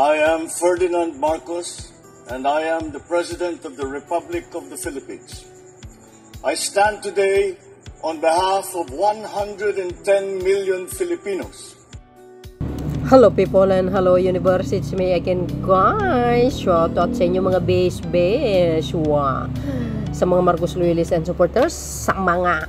I am Ferdinand Marcos, and I am the President of the Republic of the Philippines. I stand today on behalf of 110 million Filipinos. Hello people and hello universe, it's me again guys. Shout out sa inyo mga base. Sa mga Marcos loyalists and supporters, sa mga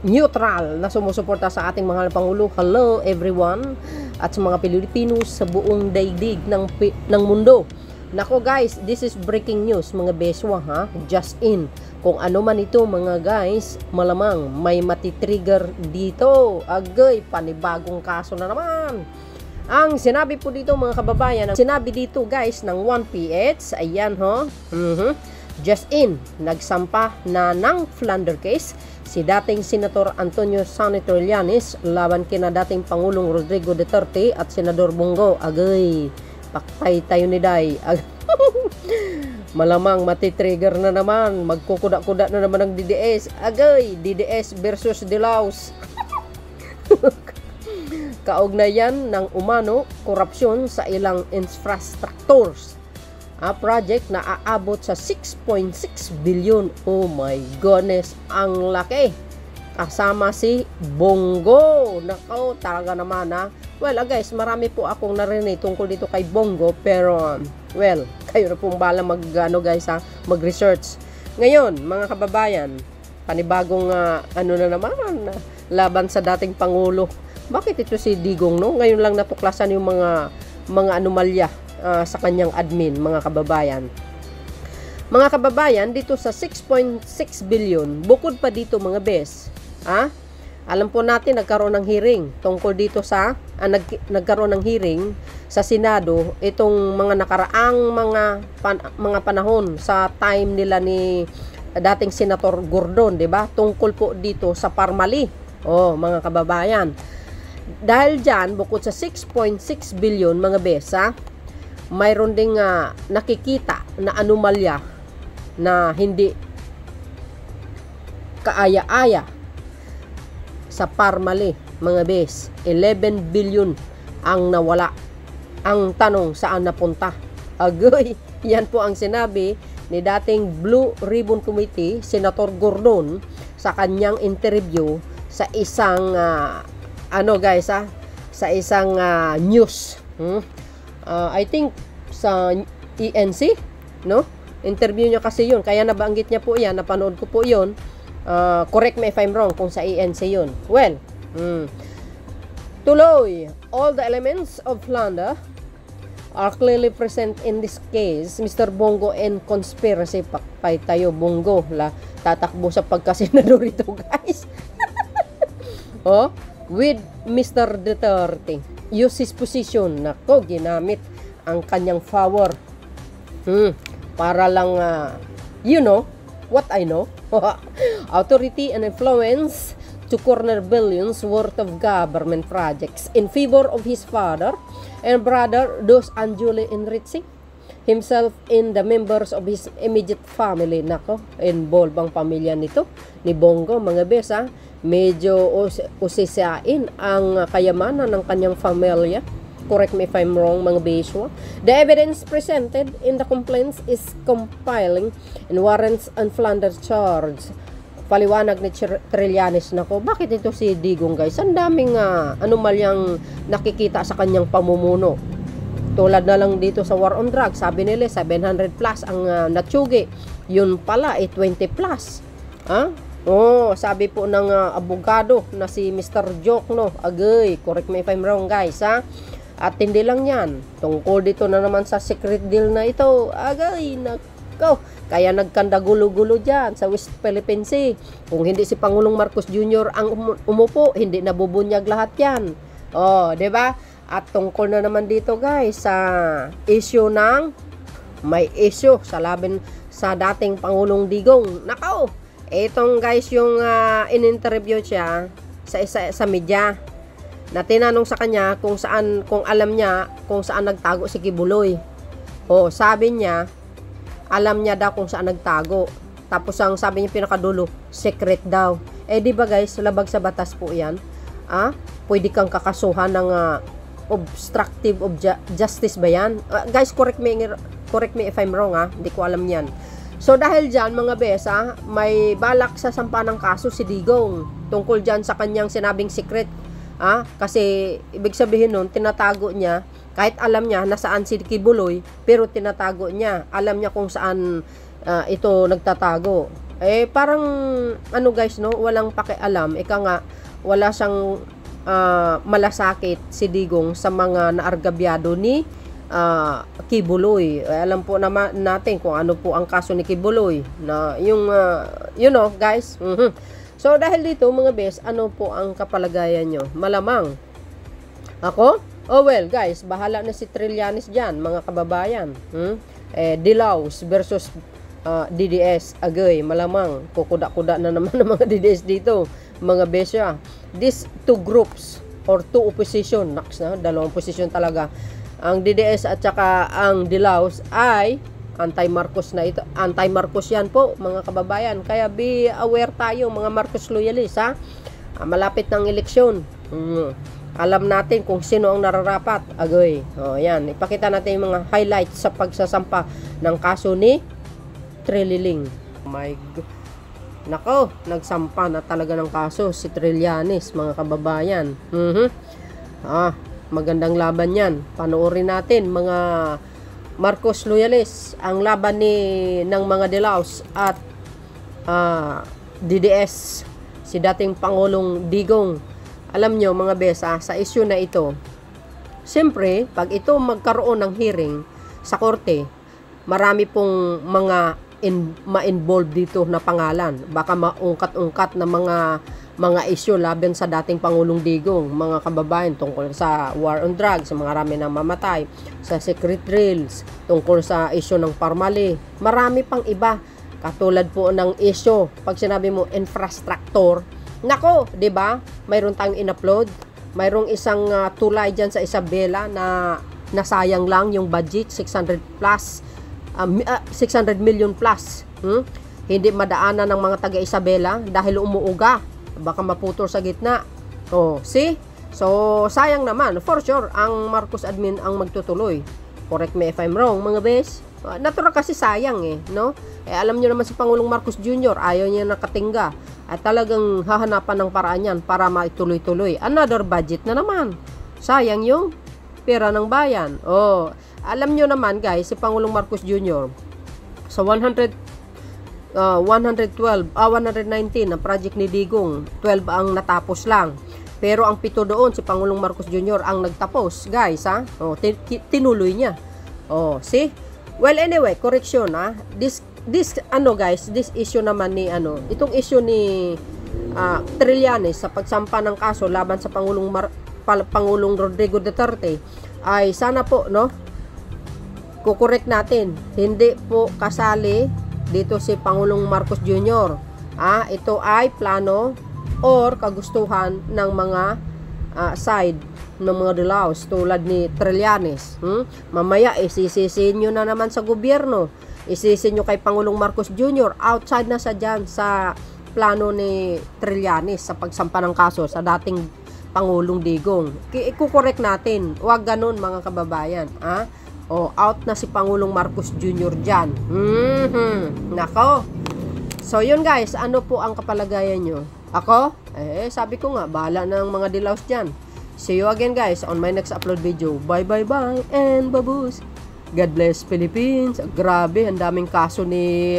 neutral na sumusuporta sa ating mga Pangulo. Hello everyone. At sa mga Pilipinos sa buong daigdig ng mundo. Nako guys, this is breaking news mga beswa ha. Just in. Kung ano man ito mga guys, malamang may matitrigger dito. Agay, panibagong kaso na naman. Ang sinabi po dito mga kababayan, sinabi dito guys ng 1PH, ayan ho. Just in, nagsampa na ng Flander case si dating Senator Antonio Sani Trillanes laban kina dating Pangulong Rodrigo Duterte at Senador Bongo. Agay, paktay tayo ni Day. Malamang matitrigger na naman, magkukuda-kuda na naman ng DDS. Agay, DDS versus Dilaws. Kaugnayan ng umano korupsyon sa ilang infrastructures. Project na aabot sa 6.6 billion. Oh my goodness, ang laki. Kasama si Bongo. Nako, talaga naman ha. Well, guys, marami po akong narinig tungkol dito kay Bongo, pero well, kayo na pong bala mag-research. Ngayon, mga kababayan, panibagong ano na naman, laban sa dating Pangulo. Bakit ito si Digong, no? Ngayon lang natuklasan yung mga anomalya sa kanyang admin, mga kababayan. Mga kababayan, dito sa 6.6 billion, bukod pa dito mga bes, alam po natin nagkaroon ng hearing tungkol dito sa nagkaroon ng hearing sa Senado itong mga nakaraang mga panahon sa time nila ni dating Senator Gordon, 'di ba? Tungkol po dito sa Parmali. Oh, mga kababayan. Dahil diyan, bukod sa 6.6 billion mga besa, mayroon ding nakikita na anomalya na hindi kaaya-aya sa Parmali mga bes. 11 billion ang nawala. Ang tanong, saan napunta? Agoy, yan po ang sinabi ni dating Blue Ribbon Committee Senator Gordon sa kanyang interview sa isang sa isang news. I think sa ENC, no? Interview niya kasi yun, kaya nabanggit niya po yan, napanood ko po yun. Correct me if I'm wrong kung sa ENC yun. Well, tuloy, all the elements of Flander are clearly present in this case. Mr. Bongo and conspiracy, pakpay tayo Bongo, tatakbo sa pagkasenador ito guys. With Mr. Duterte, use his position, nako, ginamit ang kanyang power para lang you know what I know. Authority and influence to corner billions worth of government projects in favor of his father and brother, thus unduly enriching himself in the members of his immediate family. Nako, involved ang pamilya nito ni Bongo mga besa. Medyo usisain ang kayamanan ng kanyang pamilya. Correct me if I'm wrong mga beswa. The evidence presented in the complaints is compiling and warrants on Flanders charge. Paliwanag ni Trillanes. Nako, bakit ito si Digong guys? Ang daming anomalyang nakikita sa kanyang pamumuno. Tulad na lang dito sa war on drugs, sabi nila 700 plus ang natsugi. Yun pala 20 plus. Sabi po ng abogado na si Mr. Joke, no? Agay, correct me if I'm wrong guys, At hindi lang yan, tungkol dito na naman sa secret deal na ito. Agay, nako. Kaya nagkanda gulo-gulo dyan sa West Philippine Sea. Kung hindi si Pangulong Marcos Jr. ang umupo, hindi nabubunyag lahat yan. Diba? At tungkol na naman dito guys sa issue may issue sa laban sa dating Pangulong Digong. Nako, itong guys yung in-interview siya sa media na tinanong sa kanya kung alam niya kung saan nagtago si Kibuloy. Sabi niya alam niya daw kung saan nagtago. Tapos ang sabi niya pinakadulo, secret daw. Di ba guys, labag sa batas po 'yan. Pwede kang kakasuhan ng obstructive of justice ba yan? Guys, correct me if I'm wrong, hindi ko alam yan. So dahil dyan mga besa, may balak sa sampa ng kaso si Digong tungkol dyan sa kanyang sinabing secret. Kasi ibig sabihin nun, tinatago niya, kahit alam niya nasaan si Kibuloy, pero tinatago niya, alam niya kung saan ito nagtatago. Parang ano guys, no, walang pakialam, nga wala siyang malasakit si Digong sa mga naargabyado ni Kibuloy. Alam po naman natin kung ano po ang kaso ni Kibuloy na yung you know guys. So dahil dito mga bes, ano po ang kapalagayan nyo? Malamang ako? Oh well guys, bahala na si Trillanes dyan mga kababayan. Dilaws versus DDS Agoy, malamang kukuda-kuda na naman ng mga DDS dito mga besya. These two groups or two opposition, dalawang position talaga, ang DDS at saka ang Dilaws ay anti-Marcos na ito. Anti-Marcos yan po mga kababayan, kaya be aware tayo mga Marcos loyalists malapit ng eleksyon. Alam natin kung sino ang nararapat. Agoy, yan, ipakita natin yung mga highlights sa pagsasampa ng kaso ni Trililing. My God. Nako, nagsampa na talaga ng kaso si Trillanes mga kababayan. Magandang laban yan. Panoorin natin mga Marcos loyalists, ang laban ng mga Dilaws at DDS, si dating Pangulong Digong. Alam nyo mga besa, sa issue na ito, siyempre, pag ito magkaroon ng hearing sa korte, marami pong mga ma-involve dito na pangalan. Baka maungkat-ungkat na mga issue laban sa dating Pangulong Digong, mga kababayan, tungkol sa war on drugs, sa mga rami na mamatay, sa secret drills, tungkol sa issue ng Parmali. Marami pang iba, katulad po ng issue, pag sinabi mo infrastructure, nako, 'di ba? Mayroon tayong in-upload, mayroong isang tulay diyan sa Isabela na nasayang lang yung budget 600 million plus. Hindi madaanan ng mga taga Isabela dahil umuuga, baka maputol sa gitna. See? So sayang naman, for sure ang Marcos admin ang magtutuloy. Correct me if I'm wrong mga bes. Natural kasi sayang no? Alam niyo naman si Pangulong Marcos Jr., ayaw niya nakatingga at talagang hahanapan ng paraan yan para maituloy-tuloy. Another budget na naman. Sayang yung pera ng bayan. Alam nyo naman guys, si Pangulong Marcos Jr. sa 119 na project ni Digong, 12 ang natapos lang. Pero ang 7 doon, si Pangulong Marcos Jr. ang nagtapos, guys, tinuloy niya. See? Well, anyway, correction, This issue naman ni, itong issue ni Trillanes sa pagsampa ng kaso laban sa Pangulong Rodrigo Duterte, ay sana po, kukorek natin, hindi po kasali dito si Pangulong Marcos Jr. Ito ay plano or kagustuhan ng mga side ng mga Dilaws tulad ni Trillanes. Mamaya isisisin nyo na naman sa gobyerno, isisin nyo kay Pangulong Marcos Jr. outside na sa dyan sa plano ni Trillanes sa pagsampa ng kaso sa dating Pangulong Digong. Kukorek natin, huwag ganun mga kababayan. Out na si Pangulong Marcos Jr. dyan. Nako. So yun guys, ano po ang kapalagayan nyo? Ako? Sabi ko nga, bahala ng mga Dilaws dyan. See you again guys on my next upload video. Bye and babus. God bless Philippines. Grabe, ang daming kaso ni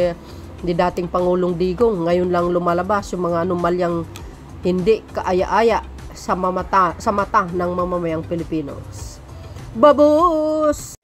dating Pangulong Digong. Ngayon lang lumalabas yung mga anomalyang hindi kaaya-aya sa mata ng mamamayang Pilipinos. Babus!